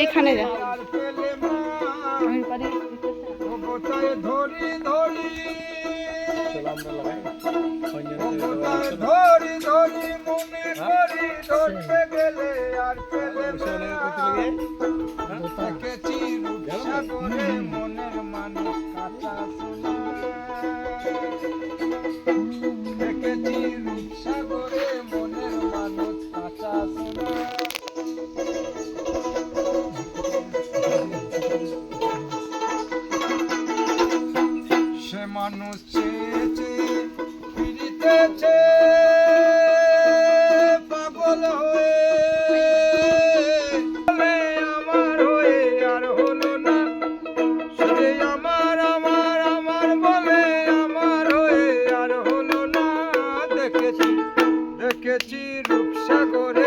এখানে যা ধরি ধরি ধরি ধরি মনে করি ধরতে গেলে আর পেলে দেখেছি রূপসাগরে মনের মানুষ কাঁচা সোনা দেখেছি রূপসাগরে মনের মানুষ কাঁচা সোনা সে মানুষ চেয়েছে ফিরিতেছে পাগল হয়ে আমার হয়ে আর হলো না সে আমার আমার আমার বলে আমার হয়ে আর হলো না দেখেছি দেখেছি রূপসাগরে